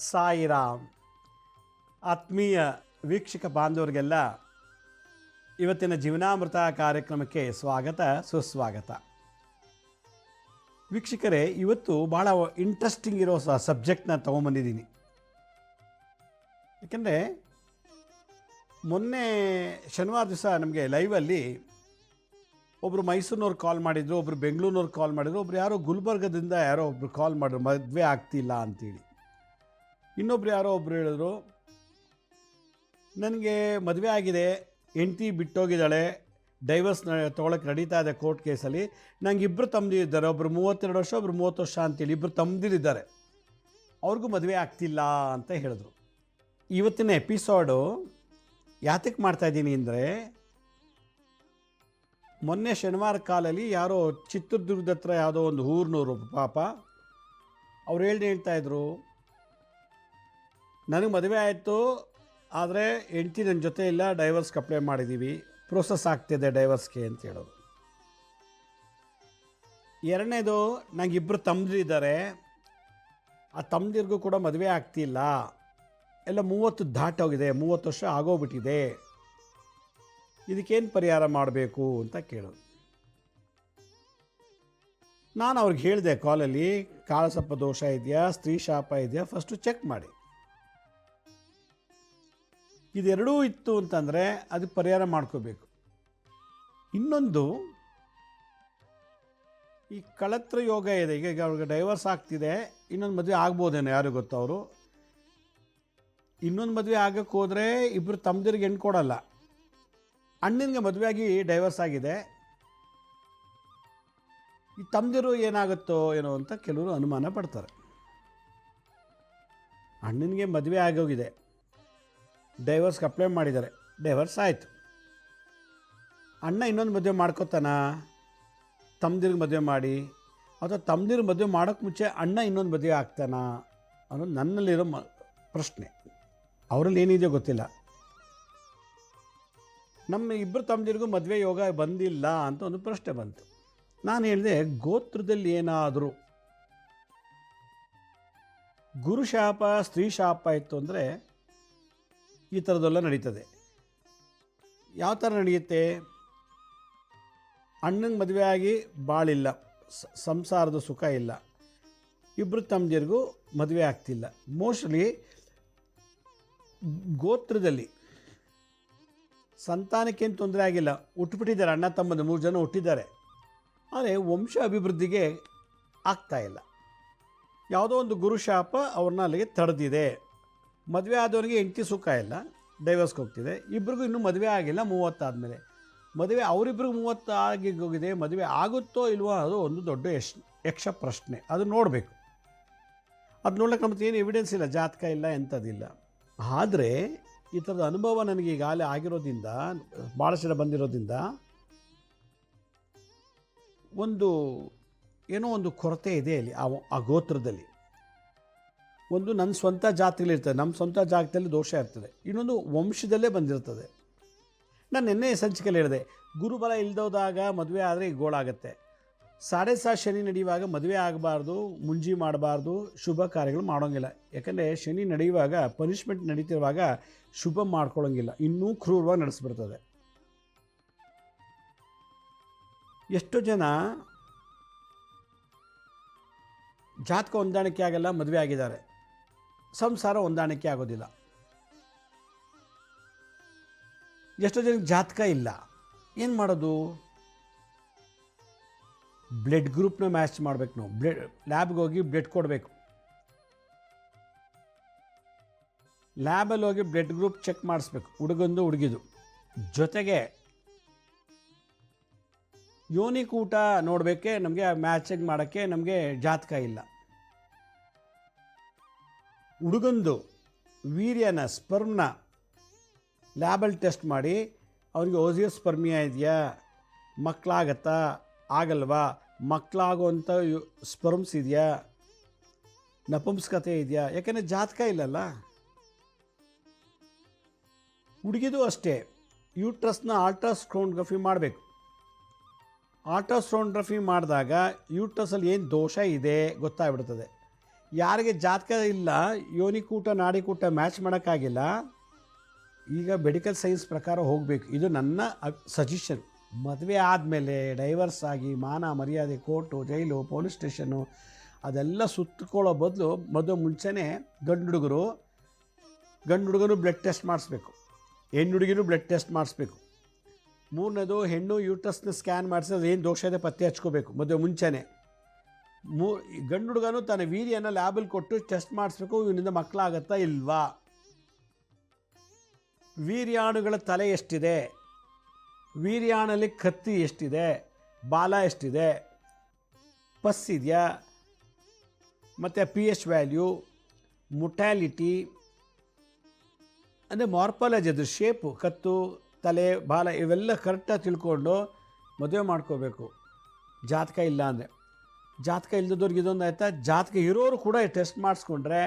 ಸಾಯಿರಾಮ್. ಆತ್ಮೀಯ ವೀಕ್ಷಕ ಬಾಂಧವರಿಗೆಲ್ಲ ಇವತ್ತಿನ ಜೀವನಾಮೃತ ಕಾರ್ಯಕ್ರಮಕ್ಕೆ ಸ್ವಾಗತ ಸುಸ್ವಾಗತ. ವೀಕ್ಷಕರೇ, ಇವತ್ತು ಭಾಳ ಇಂಟ್ರೆಸ್ಟಿಂಗ್ ಇರೋ ಸಬ್ಜೆಕ್ಟ್ನ ತೊಗೊಂಬಂದಿದ್ದೀನಿ. ಯಾಕೆಂದರೆ ಮೊನ್ನೆ ಶನಿವಾರ ದಿವಸ ನಮಗೆ ಲೈವಲ್ಲಿ ಒಬ್ಬರು ಮೈಸೂರಿನವ್ರು ಕಾಲ್ ಮಾಡಿದರು, ಒಬ್ಬರು ಬೆಂಗಳೂರಿನವ್ರು ಕಾಲ್ ಮಾಡಿದರು, ಒಬ್ರು ಯಾರೋ ಗುಲ್ಬರ್ಗದಿಂದ ಯಾರೋ ಒಬ್ರು ಕಾಲ್ ಮಾಡಿದ್ರು ಮದುವೆ ಆಗ್ತಿಲ್ಲ ಅಂತೇಳಿ. ಇನ್ನೊಬ್ರು ಯಾರೋ ಒಬ್ರು ಹೇಳಿದ್ರು, ನನಗೆ ಮದುವೆ ಆಗಿದೆ, ಹೆಂಡತಿ ಬಿಟ್ಟೋಗಿದ್ದಾಳೆ, ಡೈವರ್ಸ್ ತೊಗೊಳಕ್ಕೆ ನಡೀತಾ ಇದೆ ಕೋರ್ಟ್ ಕೇಸಲ್ಲಿ, ನಂಗೆ ಇಬ್ಬರು ತಮ್ಮದಿರಿದ್ದಾರೆ, ಒಬ್ಬರು 32 ವರ್ಷ ಒಬ್ಬರು 30 ವರ್ಷ ಅಂತೇಳಿ ಇಬ್ಬರು ತಮ್ಮದಿರಿದ್ದಾರೆ, ಅವ್ರಿಗೂ ಮದುವೆ ಆಗ್ತಿಲ್ಲ ಅಂತ ಹೇಳಿದ್ರು. ಇವತ್ತಿನ ಎಪಿಸೋಡು ಯಾತಕ್ಕೆ ಮಾಡ್ತಾಯಿದ್ದೀನಿ ಅಂದರೆ, ಮೊನ್ನೆ ಶನಿವಾರ ಕಾಲಲ್ಲಿ ಯಾರೋ ಚಿತ್ರದುರ್ಗದ ಹತ್ರ ಯಾವುದೋ ಒಂದು ಊರಿನವರು ಪಾಪ ಅವ್ರು ಹೇಳ್ತಾಯಿದ್ರು, ನನಗೆ ಮದುವೆ ಆಯಿತು, ಆದರೆ ಹೆಂಡತಿ ನನ್ನ ಜೊತೆ ಇಲ್ಲ, ಡೈವರ್ಸ್ಗೆ ಅಪ್ಲೈ ಮಾಡಿದ್ದೀವಿ, ಪ್ರೋಸೆಸ್ ಆಗ್ತಿದೆ ಡೈವರ್ಸ್ಗೆ ಅಂತ ಹೇಳೋದು. ಎರಡನೇದು, ನನಗೆ ಇಬ್ಬರು ತಮ್ಮದಿರಿದ್ದಾರೆ, ಆ ತಮ್ಮದಿರಿಗೂ ಕೂಡ ಮದುವೆ ಆಗ್ತಿಲ್ಲ, ಎಲ್ಲ 30 ದಾಟೋಗಿದೆ, 30 ವರ್ಷ ಆಗೋಗ್ಬಿಟ್ಟಿದೆ, ಇದಕ್ಕೇನು ಪರಿಹಾರ ಮಾಡಬೇಕು ಅಂತ ಕೇಳೋದು. ನಾನು ಅವ್ರಿಗೆ ಹೇಳಿದೆ ಕಾಲಲ್ಲಿ, ಕಾಳಸರ್ಪ ದೋಷ ಇದೆಯಾ, ಸ್ತ್ರೀ ಶಾಪ ಇದೆಯಾ, ಫಸ್ಟು ಚೆಕ್ ಮಾಡಿ. ಇದೆರಡೂ ಇತ್ತು ಅಂತಂದರೆ ಅದಕ್ಕೆ ಪರಿಹಾರ ಮಾಡ್ಕೋಬೇಕು. ಇನ್ನೊಂದು, ಈ ಕಳತ್ರ ಯೋಗ ಇದೆ, ಈಗ ಅವ್ರಿಗೆ ಡೈವರ್ಸ್ ಆಗ್ತಿದೆ, ಇನ್ನೊಂದು ಮದುವೆ ಆಗ್ಬೋದೇನೋ, ಯಾರು ಗೊತ್ತು. ಅವರು ಇನ್ನೊಂದು ಮದುವೆ ಆಗಕ್ಕೆ ಹೋದರೆ ಇಬ್ಬರು ತಮ್ಮದಿರಿಗೆ ಹೆಣ್ಣು ಕೊಡಲ್ಲ, ಅಣ್ಣನಿಗೆ ಮದುವೆ ಆಗಿ ಡೈವರ್ಸ್ ಆಗಿದೆ, ಈ ತಮ್ಮದಿರು ಏನಾಗುತ್ತೋ ಏನೋ ಅಂತ ಕೆಲವರು ಅನುಮಾನ ಪಡ್ತಾರೆ. ಅಣ್ಣನಿಗೆ ಮದುವೆ ಆಗೋಗಿದೆ, ಡೈವರ್ಸ್ಗೆ ಅಪ್ಲೈ ಮಾಡಿದ್ದಾರೆ, ಡೈವರ್ಸ್ ಆಯಿತು, ಅಣ್ಣ ಇನ್ನೊಂದು ಮದುವೆ ಮಾಡ್ಕೋತಾನ, ತಮ್ಮದಿರಿಗೆ ಮದುವೆ ಮಾಡಿ, ಅಥವಾ ತಮ್ಮದಿರು ಮದುವೆ ಮಾಡೋಕ್ಕೆ ಮುಂಚೆ ಅಣ್ಣ ಇನ್ನೊಂದು ಮದುವೆ ಆಗ್ತಾನ ಅನ್ನೋದು ನನ್ನಲ್ಲಿರೋ ಪ್ರಶ್ನೆ. ಅವರಲ್ಲಿ ಏನಿದೆಯೋ ಗೊತ್ತಿಲ್ಲ. ನಮ್ಮ ಇಬ್ಬರು ತಮ್ಮದಿರಿಗೂ ಮದುವೆ ಯೋಗ ಬಂದಿಲ್ಲ ಅಂತ ಒಂದು ಪ್ರಶ್ನೆ ಬಂತು. ನಾನು ಹೇಳಿದೆ, ಗೋತ್ರದಲ್ಲಿ ಏನಾದರೂ ಗುರುಶಾಪ ಸ್ತ್ರೀ ಶಾಪ ಇತ್ತು ಅಂದರೆ ಈ ಥರದ್ದೆಲ್ಲ ನಡೀತದೆ. ಯಾವ ಥರ ನಡೆಯುತ್ತೆ? ಅಣ್ಣಂಗೆ ಮದುವೆ ಆಗಿ ಬಾಳಿಲ್ಲ, ಸಂಸಾರದ ಸುಖ ಇಲ್ಲ, ಇಬ್ಬರು ತಮ್ಮದಿರಿಗೂ ಮದುವೆ ಆಗ್ತಿಲ್ಲ. ಮೋಸ್ಟ್ಲಿ ಗೋತ್ರದಲ್ಲಿ ಸಂತಾನಕ್ಕೇನು ತೊಂದರೆ ಆಗಿಲ್ಲ, ಹುಟ್ಟುಬಿಟ್ಟಿದ್ದಾರೆ, ಅಣ್ಣ ತಮ್ಮದು 3 ಜನ ಹುಟ್ಟಿದ್ದಾರೆ, ಆದರೆ ವಂಶ ಅಭಿವೃದ್ಧಿಗೆ ಆಗ್ತಾಯಿಲ್ಲ. ಯಾವುದೋ ಒಂದು ಗುರುಶಾಪ ಅವ್ರನ್ನ ಅಲ್ಲಿಗೆ ತಡೆದಿದೆ. ಮದುವೆ ಆದವನಿಗೆ ಹೆಂಡತಿ ಸುಖ ಇಲ್ಲ, ಡೈವರ್ಸ್ಗೆ ಹೋಗ್ತಿದೆ, ಇಬ್ಬರಿಗೂ ಇನ್ನೂ ಮದುವೆ ಆಗಿಲ್ಲ, 30 ಆದಮೇಲೆ ಮದುವೆ, ಅವರಿಬ್ಬರಿಗೂ 30 ಆಗಿ ಹೋಗಿದೆ, ಮದುವೆ ಆಗುತ್ತೋ ಇಲ್ವೋ ಅದು ಒಂದು ದೊಡ್ಡ ಯಕ್ಷ ಪ್ರಶ್ನೆ. ಅದು ನೋಡಬೇಕು. ಅದು ನೋಡ್ಲಿಕ್ಕೆ ನಮ್ಮದು ಏನು ಎವಿಡೆನ್ಸ್ ಇಲ್ಲ, ಜಾತಕ ಇಲ್ಲ, ಎಂಥದ್ದಿಲ್ಲ. ಆದರೆ ಈ ಥರದ ಅನುಭವ ನನಗೆ ಈಗಾಗಲೇ ಆಗಿರೋದ್ರಿಂದ, ಭಾಳ ಜನ ಬಂದಿರೋದ್ರಿಂದ ಏನೋ ಒಂದು ಕೊರತೆ ಇದೆ ಅಲ್ಲಿ ಆ ಗೋತ್ರದಲ್ಲಿ. ಒಂದು ನನ್ನ ಸ್ವಂತ ಜಾತಿಗಳಿರ್ತದೆ, ನಮ್ಮ ಸ್ವಂತ ಜಾಗದಲ್ಲಿ ದೋಷ ಇರ್ತದೆ, ಇನ್ನೊಂದು ವಂಶದಲ್ಲೇ ಬಂದಿರ್ತದೆ. ನಾನು ನಿನ್ನೆ ಸಂಚಿಕೆಯಲ್ಲಿ ಹೇಳಿದೆ, ಗುರುಬಲ ಇಲ್ದೋದಾಗ ಮದುವೆ ಆದರೆ ಈ ಗೋಳಾಗುತ್ತೆ. 7.5 ಶನಿ ನಡೆಯುವಾಗ ಮದುವೆ ಆಗಬಾರ್ದು, ಮುಂಜಿ ಮಾಡಬಾರ್ದು, ಶುಭ ಕಾರ್ಯಗಳು ಮಾಡೋಂಗಿಲ್ಲ. ಯಾಕಂದರೆ ಶನಿ ನಡೆಯುವಾಗ, ಪನಿಷ್ಮೆಂಟ್ ನಡೀತಿರುವಾಗ ಶುಭ ಮಾಡ್ಕೊಳ್ಳೋಂಗಿಲ್ಲ, ಇನ್ನೂ ಕ್ರೂರವಾಗಿ ನಡೆಸ್ಬಿಡ್ತದೆ. ಎಷ್ಟೋ ಜನ ಜಾತಕ ಹೊಂದಾಣಿಕೆ ಆಗಲ್ಲ, ಮದುವೆ ಆಗಿದ್ದಾರೆ, ಸಂಸಾರ ಹೊಂದಾಣಿಕೆ ಆಗೋದಿಲ್ಲ. ಎಷ್ಟೋ ಜನಕ್ಕೆ ಜಾತಕ ಇಲ್ಲ, ಏನು ಮಾಡೋದು? ಬ್ಲಡ್ ಗ್ರೂಪ್ನ ಮ್ಯಾಚ್ ಮಾಡಬೇಕು. ನಾವು ಲ್ಯಾಬ್ಗೆ ಹೋಗಿ ಬ್ಲಡ್ ಕೊಡಬೇಕು. ಲ್ಯಾಬಲ್ಲಿ ಹೋಗಿ ಬ್ಲಡ್ ಗ್ರೂಪ್ ಚೆಕ್ ಮಾಡಿಸ್ಬೇಕು, ಹುಡುಗಂದು ಹುಡುಗಿದು. ಜೊತೆಗೆ ಯೋನಿಕೂಟ ನೋಡಬೇಕೆ, ನಮಗೆ ಮ್ಯಾಚಿಂಗ್ ಮಾಡೋಕ್ಕೆ ನಮಗೆ ಜಾತಕ ಇಲ್ಲ. ಹುಡುಗಂದು ವೀರ್ಯನ ಸ್ಪರ್ಮ್ನ ಲ್ಯಾಬಲ್ಲಿ ಟೆಸ್ಟ್ ಮಾಡಿ ಅವನಿಗೆ ಓಸಿಯಸ್ ಸ್ಪರ್ಮಿಯಾ ಇದೆಯಾ, ಮಕ್ಕಳಾಗತ್ತಾ ಆಗಲ್ವಾ, ಮಕ್ಕಳಾಗುವಂಥ ಸ್ಪರ್ಮ್ಸ್ ಇದೆಯಾ, ನಪುಂಸಕತೆ ಇದೆಯಾ, ಯಾಕೆಂದರೆ ಜಾತಕ ಇಲ್ಲಲ್ಲ. ಹುಡುಗಿದು ಅಷ್ಟೇ, ಯೂಟ್ರಸ್ನ ಅಲ್ಟ್ರಾಸೌಂಡ್ರಫಿ ಮಾಡಬೇಕು. ಅಲ್ಟ್ರಾಸೌಂಡ್ರಫಿ ಮಾಡಿದಾಗ ಯೂಟ್ರಸಲ್ಲಿ ಏನು ದೋಷ ಇದೆ ಗೊತ್ತಾಗ್ಬಿಡ್ತದೆ. ಯಾರಿಗೆ ಜಾತಕ ಇಲ್ಲ, ಯೋನಿಕೂಟ ನಾಡಿಕೂಟ ಮ್ಯಾಚ್ ಮಾಡೋಕ್ಕಾಗಿಲ್ಲ, ಈಗ ಮೆಡಿಕಲ್ ಸೈನ್ಸ್ ಪ್ರಕಾರ ಹೋಗಬೇಕು. ಇದು ನನ್ನ ಸಜೆಷನ್. ಮದುವೆ ಆದಮೇಲೆ ಡೈವರ್ಸ್ ಆಗಿ ಮಾನ ಮರ್ಯಾದೆ, ಕೋರ್ಟು, ಜೈಲು, ಪೊಲೀಸ್ ಸ್ಟೇಷನ್ನು ಅದೆಲ್ಲ ಸುತ್ತಕೊಳ್ಳೋ ಬದಲು ಮದುವೆ ಮುಂಚೆನೇ ಗಂಡು ಹುಡುಗನು ಬ್ಲಡ್ ಟೆಸ್ಟ್ ಮಾಡಿಸ್ಬೇಕು, ಹೆಣ್ಣು ಹುಡುಗಿನೂ ಬ್ಲಡ್ ಟೆಸ್ಟ್ ಮಾಡಿಸ್ಬೇಕು. ಮೂರನೇದು, ಹೆಣ್ಣು ಯೂಟ್ರಸ್ನ ಸ್ಕ್ಯಾನ್ ಮಾಡಿಸಿದ್ರೆ ಏನು ದೋಷ ಇದೆ ಪತ್ತೆ ಹಚ್ಕೋಬೇಕು ಮದುವೆ ಮುಂಚೆನೇ. ಗಂಡು ಹುಡುಗನು ತನ್ನ ವೀರ್ಯನ ಲ್ಯಾಬಲ್ಲಿ ಕೊಟ್ಟು ಟೆಸ್ಟ್ ಮಾಡಿಸ್ಬೇಕು, ಇವನಿಂದ ಮಕ್ಕಳಾಗತ್ತಾ ಇಲ್ವಾ, ವೀರ್ಯಾಣುಗಳ ತಲೆ ಎಷ್ಟಿದೆ, ವೀರ್ಯಾಣಲ್ಲಿ ಕತ್ತಿ ಎಷ್ಟಿದೆ, ಬಾಲ ಎಷ್ಟಿದೆ, ಪಸ್ ಇದೆಯಾ, ಮತ್ತು pH ವ್ಯಾಲ್ಯೂ, ಮೊಟ್ಯಾಲಿಟಿ ಅಂದರೆ ಮಾರ್ಪಾಲಜಿ, ಅದು ಶೇಪು, ಕತ್ತು, ತಲೆ, ಬಾಲ ಇವೆಲ್ಲ ಕರೆಕ್ಟಾಗಿ ತಿಳ್ಕೊಂಡು ಮದುವೆ ಮಾಡ್ಕೋಬೇಕು. ಜಾತಕ ಇಲ್ಲ ಅಂದರೆ, ಜಾತಕ ಇಲ್ಲದವ್ರಿಗೆ ಇದೊಂದು ಆಯಿತಾ, ಜಾತಕ ಇರೋರು ಕೂಡ ಟೆಸ್ಟ್ ಮಾಡಿಸ್ಕೊಂಡ್ರೆ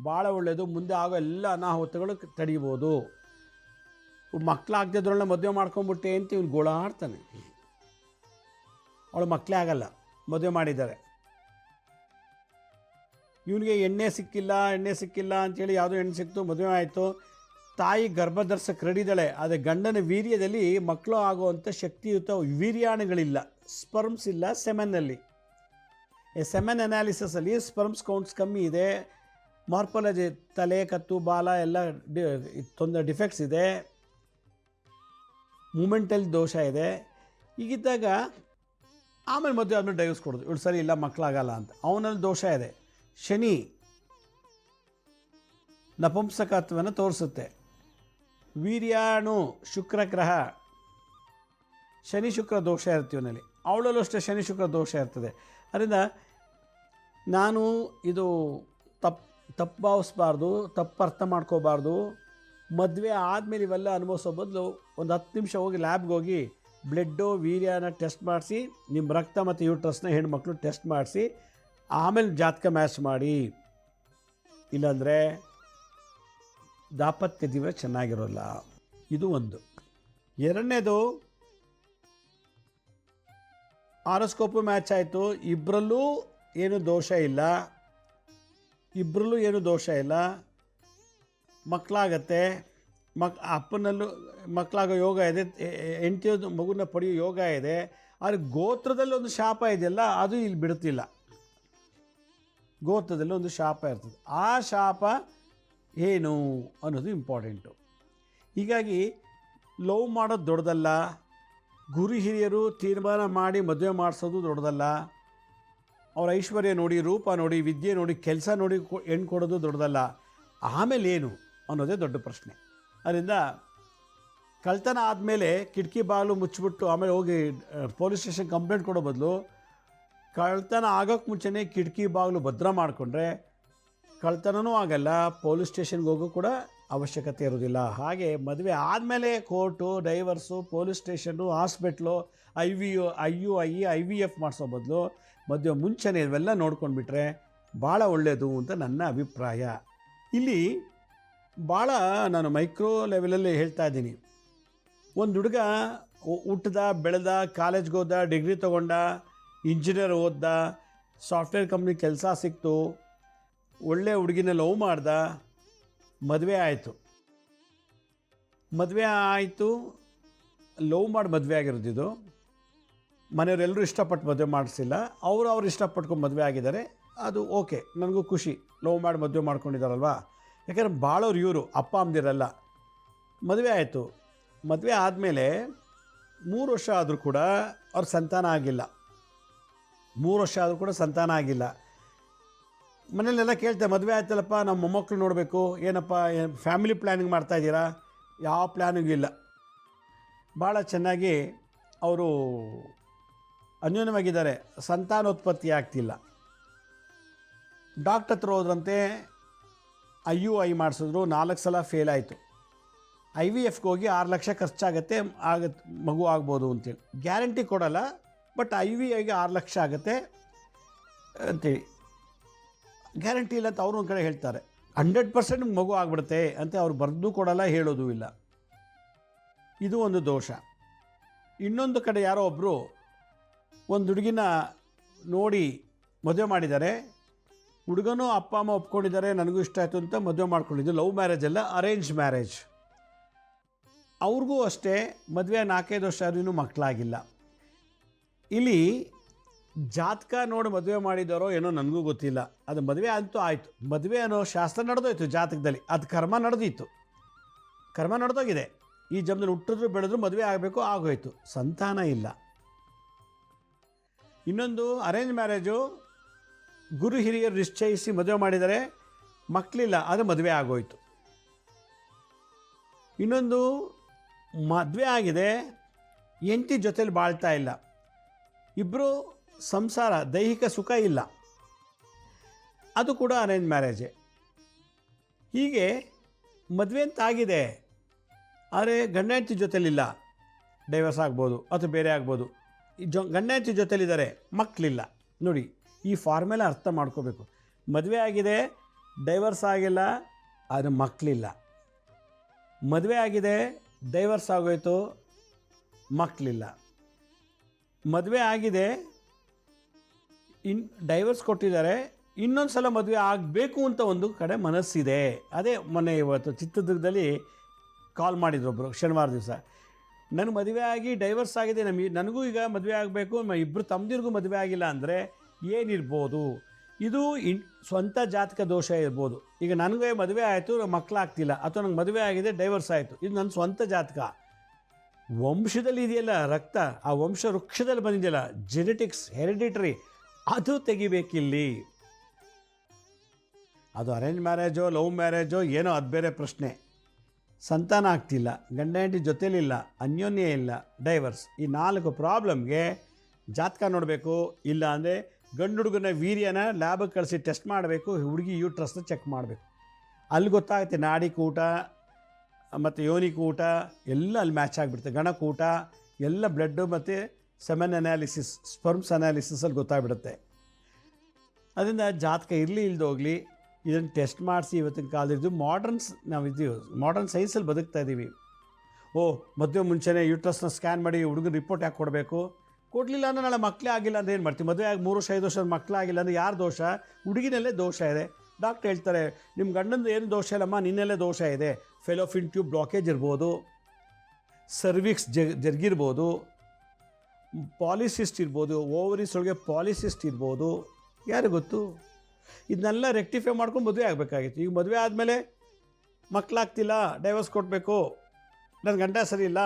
ಭಾಳ ಒಳ್ಳೆಯದು. ಮುಂದೆ ಆಗೋ ಎಲ್ಲ ಅನಾಹುತಗಳು ತಡೀಬೋದು. ಮಕ್ಕಳಾಗದಿದ್ರೊಳಗೆ ಮದುವೆ ಮಾಡ್ಕೊಂಬಿಟ್ಟೆ ಅಂತ ಇವ್ನು ಗೋಳಾಡ್ತಾನೆ. ಅವಳು ಮಕ್ಕಳೇ ಆಗಲ್ಲ, ಮದುವೆ ಮಾಡಿದ್ದಾರೆ. ಇವನಿಗೆ ಎಣ್ಣೆ ಸಿಕ್ಕಿಲ್ಲ ಅಂಥೇಳಿ ಯಾವುದೋ ಹೆಣ್ಣು ಸಿಕ್ತು, ಮದುವೆ ಆಯಿತು, ತಾಯಿ ಗರ್ಭಧರ್ಸಕ್ಕೆ ರೆಡಿದ್ದಾಳೆ. ಆದರೆ ಗಂಡನ ವೀರ್ಯದಲ್ಲಿ ಮಕ್ಕಳು ಆಗುವಂಥ ಶಕ್ತಿಯುತ ವೀರ್ಯಾಣುಗಳಿಲ್ಲ, ಸ್ಪರ್ಮ್ಸ್ ಇಲ್ಲ ಸೆಮೆನ್ನಲ್ಲಿ. ಸೆಮೆನ್ ಅನಾಲಿಸಿಸಲ್ಲಿ ಸ್ಪರ್ಮ್ಸ್ ಕೌಂಟ್ಸ್ ಕಮ್ಮಿ ಇದೆ, ಮಾರ್ಪಾಲಜಿ ತಲೆ, ಕತ್ತು, ಬಾಲ ಎಲ್ಲ ತೊಂದರೆ ಡಿಫೆಕ್ಟ್ಸ್ ಇದೆ, ಮೂಮೆಂಟಲ್ಲಿ ದೋಷ ಇದೆ. ಹೀಗಿದ್ದಾಗ ಆಮೇಲೆ ಮದುವೆ ಆದಮೇಲೆ ಡೈವರ್ಸ್ ಕೊಡೋದು, ಇವಳು ಸರಿ ಇಲ್ಲ ಮಕ್ಕಳಾಗಲ್ಲ ಅಂತ. ಅವನಲ್ಲಿ ದೋಷ ಇದೆ. ಶನಿ ನಪುಂಸಕತ್ವವನ್ನು ತೋರಿಸುತ್ತೆ. ವೀರ್ಯಾಣು ಶುಕ್ರ ಗ್ರಹ, ಶನಿ ಶುಕ್ರ ದೋಷ ಇರುತ್ತೆ ಇವನಲ್ಲಿ. ಅವಳಲ್ಲೂ ಅಷ್ಟೇ ಶನಿ ಶುಕ್ರ ದೋಷ ಇರ್ತದೆ. ಅದರಿಂದ ನಾನು ಇದು ತಪ್ಪು ಭಾವಿಸ್ಬಾರ್ದು, ತಪ್ಪು ಅರ್ಥ ಮಾಡ್ಕೋಬಾರ್ದು. ಮದುವೆ ಆದಮೇಲೆ ಇವೆಲ್ಲ ಅನುಭವಿಸೋ ಬದಲು ಒಂದು 10 ನಿಮಿಷ ಹೋಗಿ ಲ್ಯಾಬ್ಗೆ ಹೋಗಿ ಬ್ಲಡ್ಡು, ವೀರ್ಯನ ಟೆಸ್ಟ್ ಮಾಡಿಸಿ, ನಿಮ್ಮ ರಕ್ತ ಮತ್ತು ಯೂಟ್ರಸ್ನ ಹೆಣ್ಮಕ್ಳು ಟೆಸ್ಟ್ ಮಾಡಿಸಿ ಆಮೇಲೆ ಜಾತಕ ಮ್ಯಾಚ್ ಮಾಡಿ. ಇಲ್ಲಾಂದರೆ ದಾಂಪತ್ಯ ಜೀವನ ಚೆನ್ನಾಗಿರೋಲ್ಲ. ಇದು ಒಂದು. ಎರಡನೇದು, ಆರೋಸ್ಕೋಪು ಮ್ಯಾಚ್ ಆಯಿತು, ಇಬ್ಬರಲ್ಲೂ ಏನು ದೋಷ ಇಲ್ಲ, ಮಕ್ಕಳಾಗತ್ತೆ, ಅಪ್ಪನಲ್ಲೂ ಮಕ್ಕಳಾಗೋ ಯೋಗ ಇದೆ, ಹೆಂಡತಿಯೋದು ಮಗುನ ಪಡೆಯೋ ಯೋಗ ಇದೆ. ಆದರೆ ಗೋತ್ರದಲ್ಲಿ ಒಂದು ಶಾಪ ಇದೆಯಲ್ಲ, ಅದು ಇಲ್ಲಿ ಬಿಡುತ್ತಿಲ್ಲ. ಗೋತ್ರದಲ್ಲಿ ಒಂದು ಶಾಪ ಇರ್ತದೆ. ಆ ಶಾಪ ಏನು ಅನ್ನೋದು ಇಂಪಾರ್ಟೆಂಟು. ಹೀಗಾಗಿ ಲವ್ ಮಾಡೋದು ದೊಡ್ಡದಲ್ಲ, ಗುರು ಹಿರಿಯರು ತೀರ್ಮಾನ ಮಾಡಿ ಮದುವೆ ಮಾಡಿಸೋದು ದೊಡ್ಡದಲ್ಲ, ಅವ್ರ ಐಶ್ವರ್ಯ ನೋಡಿ, ರೂಪ ನೋಡಿ, ವಿದ್ಯೆ ನೋಡಿ, ಕೆಲಸ ನೋಡಿ ಹೆಣ್ಣು ಕೊಡೋದು ದೊಡ್ಡದಲ್ಲ. ಆಮೇಲೆ ಏನು ಅನ್ನೋದೇ ದೊಡ್ಡ ಪ್ರಶ್ನೆ. ಅದರಿಂದ ಕಳ್ತನ ಆದಮೇಲೆ ಕಿಟಕಿ ಬಾಗಿಲು ಮುಚ್ಚಿಬಿಟ್ಟು ಆಮೇಲೆ ಹೋಗಿ ಪೊಲೀಸ್ ಸ್ಟೇಷನ್ ಕಂಪ್ಲೇಂಟ್ ಕೊಡೋ ಬದಲು ಕಳ್ತನ ಆಗೋಕ್ಕೆ ಮುಂಚೆನೇ ಕಿಟಕಿ ಬಾಗಿಲು ಭದ್ರ ಮಾಡಿಕೊಂಡ್ರೆ ಕಳ್ತನವೂ ಆಗಲ್ಲ, ಪೊಲೀಸ್ ಸ್ಟೇಷನ್ಗೆ ಹೋಗೋ ಕೂಡ ಅವಶ್ಯಕತೆ ಇರೋದಿಲ್ಲ. ಹಾಗೆ ಮದುವೆ ಆದಮೇಲೆ court, divorce, police station, hospital, IVF ಮಾಡಿಸೋ ಬದಲು ಮದುವೆ ಮುಂಚೆನೇ ಇವೆಲ್ಲ ನೋಡ್ಕೊಂಡ್ಬಿಟ್ರೆ ಭಾಳ ಒಳ್ಳೆಯದು ಅಂತ ನನ್ನ ಅಭಿಪ್ರಾಯ. ಇಲ್ಲಿ ಭಾಳ ನಾನು ಮೈಕ್ರೋ ಲೆವೆಲಲ್ಲಿ ಹೇಳ್ತಾ ಇದ್ದೀನಿ. ಒಂದು ಹುಡುಗ ಹುಟ್ಟಿದ, ಬೆಳೆದ, ಕಾಲೇಜ್ಗೆ ಹೋದ, ಡಿಗ್ರಿ ತೊಗೊಂಡ, ಇಂಜಿನಿಯರ್ ಓದ್ದ, ಸಾಫ್ಟ್ವೇರ್ ಕಂಪ್ನಿ ಕೆಲಸ ಸಿಕ್ತು, ಒಳ್ಳೆ ಹುಡುಗಿನ ಲವ್ ಮಾಡ್ದ, ಮದುವೆ ಆಯಿತು. ಲವ್ ಮಾಡಿ ಮದುವೆ ಆಗಿರೋದಿದು. ಮನೆಯವರೆಲ್ಲರೂ ಇಷ್ಟಪಟ್ಟು ಮದುವೆ ಮಾಡಿಸಿಲ್ಲ, ಅವ್ರು ಇಷ್ಟಪಟ್ಕೊಂಡು ಮದುವೆ ಆಗಿದ್ದಾರೆ, ಅದು ಓಕೆ, ನನಗೂ ಖುಷಿ. ಲವ್ ಮಾಡಿ ಮದುವೆ ಮಾಡ್ಕೊಂಡಿದ್ದಾರಲ್ವ. ಯಾಕೆಂದರೆ ಭಾಳವ್ರು ಇವರು ಅಪ್ಪ ಅಮ್ಮದಿರಲ್ಲ. ಮದುವೆ ಆಯಿತು. ಮದುವೆ ಆದಮೇಲೆ 3 ವರ್ಷ ಆದರೂ ಕೂಡ ಅವ್ರ ಸಂತಾನ ಆಗಿಲ್ಲ. 3 ವರ್ಷ ಆದರೂ ಕೂಡ ಸಂತಾನ ಆಗಿಲ್ಲ. ಮನೇಲೆಲ್ಲ ಕೇಳ್ತಾರೆ, ಮದುವೆ ಆಯ್ತಲ್ಲಪ್ಪ, ನಮ್ಮ ಮೊಮ್ಮಕ್ಕಳು ನೋಡಬೇಕು, ಏನಪ್ಪ ಫ್ಯಾಮಿಲಿ ಪ್ಲ್ಯಾನಿಂಗ್ ಮಾಡ್ತಾಯಿದ್ದೀರಾ? ಯಾವ ಪ್ಲ್ಯಾನಿಂಗ್ ಇಲ್ಲ. ಭಾಳ ಚೆನ್ನಾಗಿ ಅವರು ಅನ್ಯೋನ್ಯವಾಗಿದ್ದಾರೆ, ಸಂತಾನೋತ್ಪತ್ತಿ ಆಗ್ತಿಲ್ಲ. ಡಾಕ್ಟರ್ ಹತ್ರ ಹೋದ್ರಂತೆ, IUI ಮಾಡಿಸಿದ್ರು, 4 ಸಲ ಫೇಲ್ ಆಯಿತು. IVFಗೆ ಹೋಗಿ 6 ಲಕ್ಷ ಖರ್ಚಾಗತ್ತೆ, ಮಗು ಆಗ್ಬೋದು ಅಂತೇಳಿ ಗ್ಯಾರಂಟಿ ಕೊಡಲ್ಲ, ಬಟ್ IVIಗೆ 6 ಲಕ್ಷ ಆಗುತ್ತೆ ಅಂತೇಳಿ ಗ್ಯಾರಂಟಿ ಇಲ್ಲ ಅಂತ ಅವರು ಒಂದು ಕಡೆ ಹೇಳ್ತಾರೆ. 100% ಮಗು ಆಗಿಬಿಡುತ್ತೆ ಅಂತ ಅವ್ರು ಬರೆದು ಕೊಡಲ್ಲ, ಹೇಳೋದು ಇಲ್ಲ. ಇದು ಒಂದು ದೋಷ. ಇನ್ನೊಂದು ಕಡೆ ಯಾರೋ ಒಬ್ಬರು ಒಂದು ಹುಡುಗಿನ ನೋಡಿ ಮದುವೆ ಮಾಡಿದ್ದಾರೆ. ಹುಡುಗನೂ ಅಪ್ಪ ಅಮ್ಮ ಒಪ್ಕೊಂಡಿದ್ದಾರೆ, ನನಗೂ ಇಷ್ಟ ಆಯಿತು ಅಂತ ಮದುವೆ ಮಾಡ್ಕೊಂಡಿದ್ದು. ಲವ್ ಮ್ಯಾರೇಜ್ ಅಲ್ಲ, ಅರೇಂಜ್ ಮ್ಯಾರೇಜ್. ಅವ್ರಿಗೂ ಅಷ್ಟೇ ಮದುವೆ 4-5 ವರ್ಷ ಆದ್ರೂ ಇನ್ನೂ ಮಕ್ಕಳಾಗಿಲ್ಲ. ಇಲ್ಲಿ ಜಾತಕ ನೋಡಿ ಮದುವೆ ಮಾಡಿದಾರೋ ಏನೋ ನನಗೂ ಗೊತ್ತಿಲ್ಲ. ಅದು ಮದುವೆ ಅಂತೂ ಆಯಿತು. ಮದುವೆ ಅನ್ನೋ ಶಾಸ್ತ್ರ ನಡೆದೋಯ್ತು ಜಾತಕದಲ್ಲಿ. ಅದು ಕರ್ಮ ನಡೆದಿತ್ತು, ಕರ್ಮ ನಡೆದೋಗಿದೆ. ಈ ಜನ್ಮದಲ್ಲಿ ಹುಟ್ಟಿದ್ರು ಬೆಳೆದ್ರು ಮದುವೆ ಆಗಬೇಕು, ಆಗೋಯ್ತು. ಸಂತಾನ ಇಲ್ಲ. ಇನ್ನೊಂದು ಅರೇಂಜ್ ಮ್ಯಾರೇಜು, ಗುರು ಹಿರಿಯರು ನಿಶ್ಚಯಿಸಿ ಮದುವೆ ಮಾಡಿದರೆ, ಮಕ್ಕಳಿಲ್ಲ, ಆದರೆ ಮದುವೆ ಆಗೋಯ್ತು. ಇನ್ನೊಂದು ಮದುವೆ ಆಗಿದೆ, ಹೆಂಡತಿ ಜೊತೇಲಿ ಬಾಳ್ತಾ ಇಲ್ಲ, ಇಬ್ಬರು ಸಂಸಾರ, ದೈಹಿಕ ಸುಖ ಇಲ್ಲ, ಅದು ಕೂಡ ಅರೇಂಜ್ ಮ್ಯಾರೇಜೇ. ಹೀಗೆ ಮದುವೆ ಅಂತ ಆಗಿದೆ, ಆದರೆ ಗಂಡ ಹೆಂಡತಿ ಜೊತೆಲಿಲ್ಲ, ಡೈವರ್ಸ್ ಆಗ್ಬೋದು ಅಥವಾ ಬೇರೆ ಆಗ್ಬೋದು. ಗಂಡ ಹೆಂಡತಿ ಜೊತೆಲಿದ್ದಾರೆ, ಮಕ್ಕಳಿಲ್ಲ. ನೋಡಿ, ಈ ಫಾರ್ಮುಲಾ ಅರ್ಥ ಮಾಡ್ಕೋಬೇಕು. ಮದುವೆ ಆಗಿದೆ, ಡೈವರ್ಸ್ ಆಗಿಲ್ಲ, ಆದರೆ ಮಕ್ಕಳಿಲ್ಲ. ಮದುವೆ ಆಗಿದೆ, ಡೈವರ್ಸ್ ಆಗೋಯ್ತು, ಮಕ್ಕಳಿಲ್ಲ. ಮದುವೆ ಆಗಿದೆ, ಡೈವರ್ಸ್ ಕೊಟ್ಟಿದ್ದಾರೆ, ಇನ್ನೊಂದು ಸಲ ಮದುವೆ ಆಗಬೇಕು ಅಂತ ಒಂದು ಕಡೆ ಮನಸ್ಸಿದೆ. ಅದೇ ಮೊನ್ನೆ ಇವತ್ತು ಚಿತ್ರದುರ್ಗದಲ್ಲಿ ಕಾಲ್ ಮಾಡಿದ್ರು ಒಬ್ಬರು, ಶನಿವಾರ ದಿವಸ. ನನ್ನ ಮದುವೆ ಆಗಿ ಡೈವರ್ಸ್ ಆಗಿದೆ, ನನಗೂ ಈಗ ಮದುವೆ ಆಗಬೇಕು, ಇಬ್ಬರು ತಮ್ಮದಿರಿಗೂ ಮದುವೆ ಆಗಿಲ್ಲ ಅಂದರೆ ಏನಿರ್ಬೋದು? ಇದು ಸ್ವಂತ ಜಾತಕ ದೋಷ ಇರ್ಬೋದು. ಈಗ ನನಗೆ ಮದುವೆ ಆಯಿತು, ಮಕ್ಕಳಾಗ್ತಿಲ್ಲ, ಅಥವಾ ನನಗೆ ಮದುವೆ ಆಗಿದೆ, ಡೈವರ್ಸ್ ಆಯಿತು, ಇದು ನನ್ನ ಸ್ವಂತ ಜಾತಕ. ವಂಶದಲ್ಲಿ ಇದೆಯಲ್ಲ ರಕ್ತ, ಆ ವಂಶ ವೃಕ್ಷದಲ್ಲಿ ಬಂದಿದೆಯಲ್ಲ ಜೆನೆಟಿಕ್ಸ್, ಹೆರಿಡಿಟರಿ, ಅದು ತೆಗಿಬೇಕಿಲ್ಲಿ. ಅದು ಅರೇಂಜ್ ಮ್ಯಾರೇಜೋ ಲವ್ ಮ್ಯಾರೇಜೋ ಏನೋ ಅದು ಬೇರೆ ಪ್ರಶ್ನೆ. ಸಂತಾನ ಆಗ್ತಿಲ್ಲ, ಗಂಡ ಹೆಂಡತಿ ಜೊತೆಲಿಲ್ಲ, ಅನ್ಯೋನ್ಯ ಇಲ್ಲ, ಡೈವರ್ಸ್. ಈ 4 ಪ್ರಾಬ್ಲಮ್ಗೆ ಜಾತಕ ನೋಡಬೇಕು. ಇಲ್ಲ ಅಂದರೆ ಗಂಡು ಹುಡುಗನ ವೀರ್ಯನ ಲ್ಯಾಬಿಗೆ ಕಳಿಸಿ ಟೆಸ್ಟ್ ಮಾಡಬೇಕು, ಹುಡುಗಿ ಯೂಟ್ರಸ್ನ ಚೆಕ್ ಮಾಡಬೇಕು. ಅಲ್ಲಿ ಗೊತ್ತಾಗುತ್ತೆ ನಾಡಿ ಕೂಟ ಮತ್ತು ಯೋನಿ ಕೂಟ ಎಲ್ಲ ಅಲ್ಲಿ ಮ್ಯಾಚ್ ಆಗಿಬಿಡುತ್ತೆ. ಗಣಕೂಟ ಎಲ್ಲ ಬ್ಲಡ್ಡು ಮತ್ತು ಸೆಮೆನ್ ಅನಾಲಿಸಿಸ್, ಸ್ಪರ್ಮ್ಸ್ ಅನಾಲಿಸಿಸಲ್ಲಿ ಗೊತ್ತಾಗ್ಬಿಡುತ್ತೆ. ಅದರಿಂದ ಜಾತಕ ಇರಲಿ ಇಲ್ದೋಗಲಿ ಇದನ್ನು ಟೆಸ್ಟ್ ಮಾಡಿಸಿ ಇವತ್ತಿನ ಕಾಲದಿದ್ದು ಮಾಡರ್ನ್ ಸೈನ್ಸಲ್ಲಿ ಬದುಕ್ತಾ ಇದ್ದೀವಿ. ಮದುವೆ ಮುಂಚೆನೇ ಯೂಟ್ರಸ್ನ ಸ್ಕ್ಯಾನ್ ಮಾಡಿ ಹುಡುಗನ ರಿಪೋರ್ಟ್ ಯಾಕೆ ಕೊಡಬೇಕು? ಕೊಡಲಿಲ್ಲ ಅಂದರೆ ನಾಳೆ ಮಕ್ಕಳೇ ಆಗಿಲ್ಲ ಅಂದರೆ ಏನು ಮಾಡ್ತೀವಿ? ಮದುವೆ ಆಗಿ 3 ವರ್ಷ 5 ವರ್ಷ ಮಕ್ಕಳಾಗಿಲ್ಲ ಅಂದರೆ ಯಾರು ದೋಷ? ಹುಡುಗಿನಲ್ಲೇ ದೋಷ ಇದೆ. ಡಾಕ್ಟ್ರ್ ಹೇಳ್ತಾರೆ, ನಿಮ್ಮ ಗಂಡಂದು ಏನು ದೋಷ ಇಲ್ಲಮ್ಮ, ನಿನ್ನಲ್ಲೇ ದೋಷ ಇದೆ. ಫೆಲೋಫಿನ್ ಟ್ಯೂಬ್ ಬ್ಲಾಕೇಜ್ ಇರ್ಬೋದು, ಸರ್ವಿಕ್ಸ್ ಜರುಗಿರ್ಬೋದು, ಪಾಲಿಸಿಸ್ಟ್ ಇರ್ಬೋದು, ಓವರೀಸ್ ಒಳಗೆ ಪಾಲಿಸಿಸ್ಟ್ ಇರ್ಬೋದು, ಯಾರು ಗೊತ್ತು? ಇದನ್ನೆಲ್ಲ ರೆಕ್ಟಿಫೈ ಮಾಡ್ಕೊಂಡು ಮದುವೆ ಆಗಬೇಕಾಗಿತ್ತು. ಈಗ ಮದುವೆ ಆದಮೇಲೆ ಮಕ್ಕಳಾಗ್ತಿಲ್ಲ, ಡೈವರ್ಸ್ ಕೊಡಬೇಕು, ನನ್ನ ಗಂಡ ಸರಿ ಇಲ್ಲ,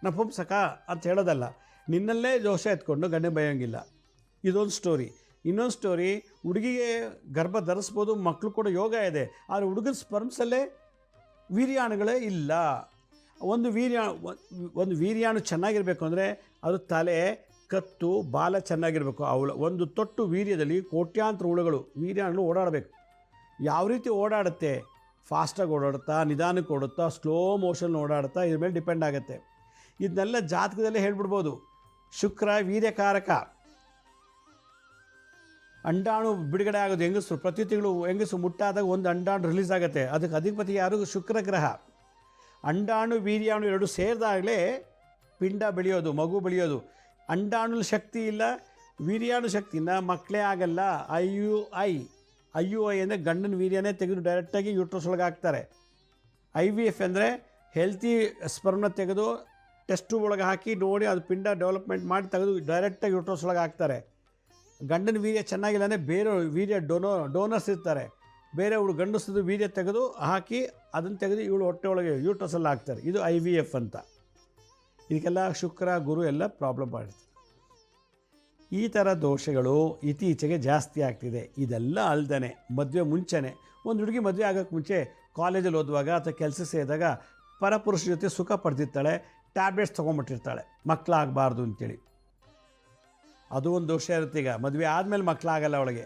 ನಪುಂಸಕ ಅಂತ ಹೇಳೋದಲ್ಲ. ನಿನ್ನಲ್ಲೇ ದೋಷ ಎತ್ಕೊಂಡು ಗಂಡ ಬೈಯೋಂಗಿಲ್ಲ. ಇದೊಂದು ಸ್ಟೋರಿ. ಇನ್ನೊಂದು ಸ್ಟೋರಿ, ಹುಡುಗಿಗೆ ಗರ್ಭ ಧರಿಸ್ಬೋದು, ಮಕ್ಕಳು ಕೂಡ ಯೋಗ ಇದೆ, ಆದರೆ ಹುಡುಗನ ಸ್ಪರ್ಮ್ಸಲ್ಲೇ ವೀರ್ಯಾಣುಗಳೇ ಇಲ್ಲ. ಒಂದು ವೀರ್ಯಾಣು ಚೆನ್ನಾಗಿರಬೇಕು ಅಂದರೆ ಅದು ತಲೆ, ಕತ್ತು, ಬಾಲ ಚೆನ್ನಾಗಿರಬೇಕು. ಒಂದು ತೊಟ್ಟು ವೀರ್ಯದಲ್ಲಿ ಕೋಟ್ಯಾಂತರ ಹುಳುಗಳು, ವೀರ್ಯಾಣುಗಳು ಓಡಾಡಬೇಕು. ಯಾವ ರೀತಿ ಓಡಾಡುತ್ತೆ? ಫಾಸ್ಟಾಗಿ ಓಡಾಡುತ್ತಾ, ನಿಧಾನಕ್ಕೆ ಓಡುತ್ತಾ, ಸ್ಲೋ ಮೋಷನ್ ಓಡಾಡುತ್ತಾ, ಇದ್ರ ಮೇಲೆ ಡಿಪೆಂಡ್ ಆಗುತ್ತೆ. ಇದನ್ನೆಲ್ಲ ಜಾತಕದಲ್ಲೇ ಹೇಳ್ಬಿಡ್ಬೋದು. ಶುಕ್ರ ವೀರ್ಯಕಾರಕ. ಅಂಡಾಣು ಬಿಡುಗಡೆ ಆಗೋದು ಹೆಂಗಸರು, ಪ್ರತಿ ತಿಂಗಳು ಹೆಂಗಸು ಮುಟ್ಟಾದಾಗ ಒಂದು ಅಂಡಾಣು ರಿಲೀಸ್ ಆಗುತ್ತೆ. ಅದಕ್ಕೆ ಅಧಿಪತಿ ಯಾರು? ಶುಕ್ರ ಗ್ರಹ. ಅಂಡಾಣು ವೀರ್ಯಾಣು ಎರಡು ಸೇರಿದಾಗಲೇ ಪಿಂಡ ಬೆಳೆಯೋದು, ಮಗು ಬೆಳೆಯೋದು. ಅಂಡಾಣು ಶಕ್ತಿ ಇಲ್ಲ, ವೀರ್ಯಾಣು ಶಕ್ತಿನ ಮಕ್ಕಳೇ ಆಗಲ್ಲ. IUI ಅಂದರೆ ಗಂಡನ ವೀರ್ಯನೇ ತೆಗೆದು ಡೈರೆಕ್ಟಾಗಿ ಯೂಟ್ರಸ್ ಒಳಗೆ ಹಾಕ್ತಾರೆ. IVF ಅಂದರೆ ಹೆಲ್ತಿ ಸ್ಪರ್ಮ್ನ ತೆಗೆದು ಟೆಸ್ಟ್ ಒಳಗೆ ಹಾಕಿ ನೋಡಿ ಅದು ಪಿಂಡ ಡೆವಲಪ್ಮೆಂಟ್ ಮಾಡಿ ತೆಗೆದು ಡೈರೆಕ್ಟಾಗಿ ಯೂಟ್ರಸ್ ಒಳಗೆ ಹಾಕ್ತಾರೆ. ಗಂಡನ ವೀರ್ಯ ಚೆನ್ನಾಗಿಲ್ಲ ಅಂದರೆ ಬೇರೆ ವೀರ್ಯ ಡೋನರ್ಸ್ ಇರ್ತಾರೆ, ಬೇರೆ ಅವಳು ಗಂಡಸದು ವೀರ್ಯ ತೆಗೆದು ಹಾಕಿ ಅದನ್ನು ತೆಗೆದು ಇವಳು ಹೊಟ್ಟೆ ಒಳಗೆ ಯೂಟ್ರಸಲ್ಲಿ ಹಾಕ್ತಾರೆ. ಇದು IVF ಅಂತ. ಇದಕ್ಕೆಲ್ಲ ಶುಕ್ರ ಗುರು ಎಲ್ಲ ಪ್ರಾಬ್ಲಮ್ ಮಾಡಿರ್ತಾರೆ. ಈ ಥರ ದೋಷಗಳು ಇತ್ತೀಚೆಗೆ ಜಾಸ್ತಿ ಆಗ್ತಿದೆ. ಇದೆಲ್ಲ ಅಲ್ದೇ ಮದುವೆ ಮುಂಚೆನೇ ಒಂದು ಹುಡುಗಿ ಮದುವೆ ಆಗೋಕ್ಕೆ ಮುಂಚೆ ಕಾಲೇಜಲ್ಲಿ ಓದುವಾಗ ಅಥವಾ ಕೆಲಸ ಸೇರಿದಾಗ ಪರಪುರುಷ ಜೊತೆ ಸುಖ ಪಡೆದಿರ್ತಾಳೆ, ಟ್ಯಾಬ್ಲೆಟ್ಸ್ ತೊಗೊಂಬಿಟ್ಟಿರ್ತಾಳೆ ಮಕ್ಕಳಾಗಬಾರ್ದು ಅಂತೇಳಿ. ಅದು ಒಂದು ದೋಷ ಇರುತ್ತೆ. ಈಗ ಮದುವೆ ಆದಮೇಲೆ ಮಕ್ಕಳಾಗಲ್ಲ ಅವಳಿಗೆ.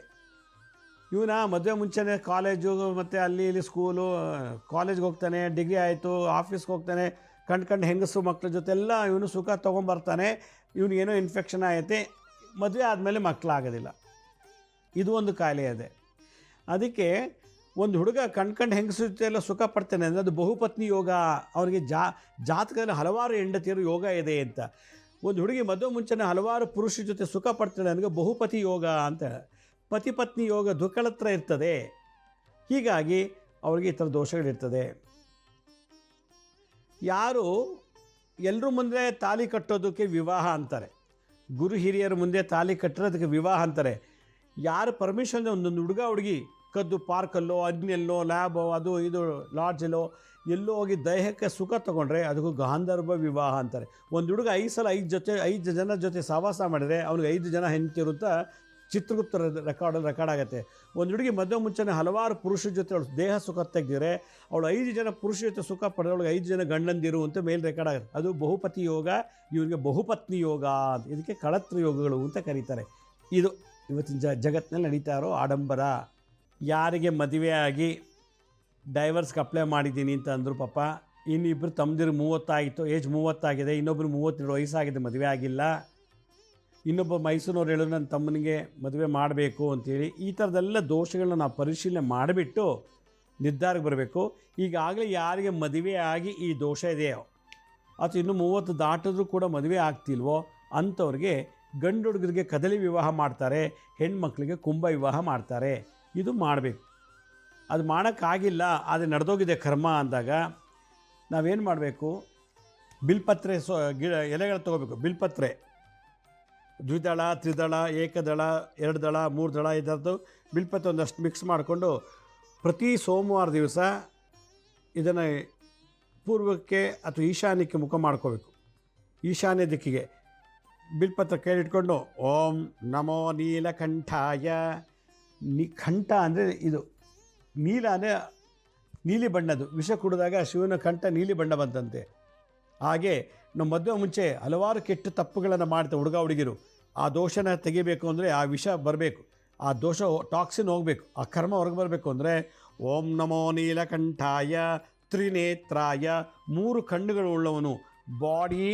ಇವನ ಮದುವೆ ಮುಂಚೆನೇ ಕಾಲೇಜು ಮತ್ತು ಅಲ್ಲಿ ಇಲ್ಲಿ ಸ್ಕೂಲು, ಕಾಲೇಜ್ಗೆ ಹೋಗ್ತಾನೆ, ಡಿಗ್ರಿ ಆಯಿತು, ಆಫೀಸ್ಗೆ ಹೋಗ್ತಾನೆ, ಕಂಡು ಹೆಂಗಸರು ಮಕ್ಕಳ ಜೊತೆ ಎಲ್ಲ ಇವನು ಸುಖ ತೊಗೊಂಬರ್ತಾನೆ. ಇವನಿಗೇನೋ ಇನ್ಫೆಕ್ಷನ್ ಆಗುತ್ತೆ, ಮದುವೆ ಆದಮೇಲೆ ಮಕ್ಕಳಾಗೋದಿಲ್ಲ. ಇದು ಒಂದು ಕಾಯಿಲೆ ಇದೆ. ಅದಕ್ಕೆ ಒಂದು ಹುಡುಗ ಕಂಡು ಹೆಂಗಸರ ಜೊತೆ ಎಲ್ಲ ಸುಖ ಪಡ್ತಾನೆ ಅಂದರೆ ಅದು ಬಹುಪತ್ನಿ ಯೋಗ. ಅವನಿಗೆ ಜಾತಕದಲ್ಲಿ ಹಲವಾರು ಹೆಂಡತಿಯರು ಯೋಗ ಇದೆ ಅಂತ. ಒಂದು ಹುಡುಗಿ ಮದುವೆ ಮುಂಚೆನೇ ಹಲವಾರು ಪುರುಷರ ಜೊತೆ ಸುಖ ಪಡ್ತಾಳೆ ನನಗೆ ಬಹುಪತಿ ಯೋಗ ಅಂತ. ಪತಿ ಪತ್ನಿ ಯೋಗ ದುಃಖಳತ್ರ ಇರ್ತದೆ. ಹೀಗಾಗಿ ಅವ್ರಿಗೆ ಈ ಥರ ದೋಷಗಳಿರ್ತದೆ. ಯಾರು ಎಲ್ಲರ ಮುಂದೆ ತಾಲಿ ಕಟ್ಟೋದಕ್ಕೆ ವಿವಾಹ ಅಂತಾರೆ, ಗುರು ಹಿರಿಯರ ಮುಂದೆ ತಾಲಿ ಕಟ್ಟಿರೋದಕ್ಕೆ ವಿವಾಹ ಅಂತಾರೆ. ಯಾರು ಪರ್ಮಿಷನ್ ಒಂದೊಂದು ಹುಡುಗ ಹುಡುಗಿ ಕದ್ದು ಪಾರ್ಕಲ್ಲೋ ಅಗ್ನಿಯಲ್ಲೋ ಲ್ಯಾಬೋ ಅದು ಇದು ಲಾಡ್ಜಲ್ಲೋ ಎಲ್ಲೋ ಹೋಗಿ ದೇಹಕ್ಕೆ ಸುಖ ತೊಗೊಂಡ್ರೆ ಅದಕ್ಕೂ ಗಾಂಧರ್ವ ವಿವಾಹ ಅಂತಾರೆ. ಒಂದು ಹುಡುಗ 5 ಸಲ 5 ಜನ ಜೊತೆ ಸಹವಾಸ ಮಾಡಿದರೆ ಅವ್ನಿಗೆ 5 ಜನ ಹೆಂಡತಿರು ಅಂತ ಚಿತ್ರಗುಪ್ತ ರೆಕಾರ್ಡ್ ಆಗುತ್ತೆ. ಒಂದು ಹುಡುಗಿ ಮದುವೆ ಮುಂಚೆನೇ ಹಲವಾರು ಪುರುಷರ ಜೊತೆ ಅವಳು ದೇಹ ಸುಖ ತೆಗೆದಿದ್ರೆ ಅವಳು 5 ಜನ ಪುರುಷರ ಜೊತೆ ಸುಖ ಪಡೆದವಳಿಗೆ 5 ಜನ ಗಂಡಂದಿರು ಅಂತ ಮೇಲೆ ರೆಕಾರ್ಡ್ ಆಗುತ್ತೆ. ಅದು ಬಹುಪತಿ ಯೋಗ, ಇವರಿಗೆ ಬಹುಪತ್ನಿ ಯೋಗ ಅಂತ, ಇದಕ್ಕೆ ಕಳತ್ರ ಯೋಗಗಳು ಅಂತ ಕರೀತಾರೆ. ಇದು ಇವತ್ತಿನ ಜಗತ್ತಿನಲ್ಲಿ ನಡೀತಾ ಇರೋ ಆಡಂಬರ. ಯಾರಿಗೆ ಮದುವೆ ಆಗಿ ಡೈವರ್ಸ್ಗೆ ಅಪ್ಲೈ ಮಾಡಿದ್ದೀನಿ ಅಂತ ಅಂದರು ಪಾಪ, ಇನ್ನಿಬ್ಬರು ತಮ್ಮದಿರು 30 ಆಗಿತ್ತು, ಏಜ್ 30 ಆಗಿದೆ, ಇನ್ನೊಬ್ಬರು 32 ವಯಸ್ಸಾಗಿದೆ, ಮದುವೆ ಆಗಿಲ್ಲ. ಇನ್ನೊಬ್ಬ ಮೈಸೂರಿನವ್ರು ಹೇಳೋದು ನನ್ನ ತಮ್ಮನಿಗೆ ಮದುವೆ ಮಾಡಬೇಕು ಅಂಥೇಳಿ. ಈ ಥರದ್ದೆಲ್ಲ ದೋಷಗಳನ್ನ ನಾವು ಪರಿಶೀಲನೆ ಮಾಡಿಬಿಟ್ಟು ನಿರ್ಧಾರಕ್ಕೆ ಬರಬೇಕು. ಈಗಾಗಲೇ ಯಾರಿಗೆ ಮದುವೆ ಆಗಿ ಈ ದೋಷ ಇದೆಯೋ ಅಥವಾ ಇನ್ನೂ 30 ದಾಟಿದ್ರೂ ಕೂಡ ಮದುವೆ ಆಗ್ತಿಲ್ವೋ ಅಂಥವ್ರಿಗೆ ಗಂಡು ಹುಡುಗರಿಗೆ ಕದಲಿ ವಿವಾಹ ಮಾಡ್ತಾರೆ, ಹೆಣ್ಮಕ್ಳಿಗೆ ಕುಂಭ ವಿವಾಹ ಮಾಡ್ತಾರೆ. ಇದು ಮಾಡಬೇಕು. ಅದು ಮಾಡೋಕ್ಕಾಗಿಲ್ಲ, ಅದು ನಡೆದೋಗಿದೆ ಕರ್ಮ ಅಂದಾಗ ನಾವೇನು ಮಾಡಬೇಕು, ಬಿಲ್ಪತ್ರೆ ಎಲೆಗಳು ತೊಗೋಬೇಕು. ಬಿಲ್ಪತ್ರೆ ದ್ವಿದಳ, ತ್ರಿದಳ, ಏಕದಳ, 2 ದಳ, 3 ದಳ ಇದರದ್ದು ಬಿಲ್ಪತ್ರೆ ಒಂದಷ್ಟು ಮಿಕ್ಸ್ ಮಾಡಿಕೊಂಡು ಪ್ರತಿ ಸೋಮವಾರ ದಿವಸ ಇದನ್ನು ಪೂರ್ವಕ್ಕೆ ಅಥವಾ ಈಶಾನ್ಯಕ್ಕೆ ಮುಖ ಮಾಡ್ಕೋಬೇಕು. ಈಶಾನ್ಯ ದಿಕ್ಕಿಗೆ ಬಿಲ್ಪತ್ರ ಕೈಲಿಟ್ಕೊಂಡು ಓಂ ನಮೋ ನೀಲಕಂಠಾಯ. ಕಂಠ ಅಂದರೆ ಇದು ನೀಲ ಅಂದರೆ ನೀಲಿ ಬಣ್ಣದ್ದು. ವಿಷ ಕುಡಿದಾಗ ಶಿವನ ಕಂಠ ನೀಲಿ ಬಣ್ಣ ಬಂತಂತೆ. ಹಾಗೆ ನಮ್ಮ ಮದುವೆ ಮುಂಚೆ ಹಲವಾರು ಕೆಟ್ಟ ತಪ್ಪುಗಳನ್ನು ಮಾಡ್ತಾರೆ ಹುಡುಗ ಹುಡುಗಿರು. ಆ ದೋಷನ ತೆಗಿಬೇಕು ಅಂದರೆ ಆ ವಿಷ ಬರಬೇಕು, ಆ ದೋಷ ಟಾಕ್ಸಿನ್ ಹೋಗಬೇಕು, ಆ ಕರ್ಮ ಹೊರಗೆ ಬರಬೇಕು ಅಂದರೆ ಓಂ ನಮೋ ನೀಲಕಂಠಾಯ ತ್ರಿನೇತ್ರಾಯ. 3 ಕಣ್ಣುಗಳು ಉಳ್ಳವನು, ಬಾಡಿ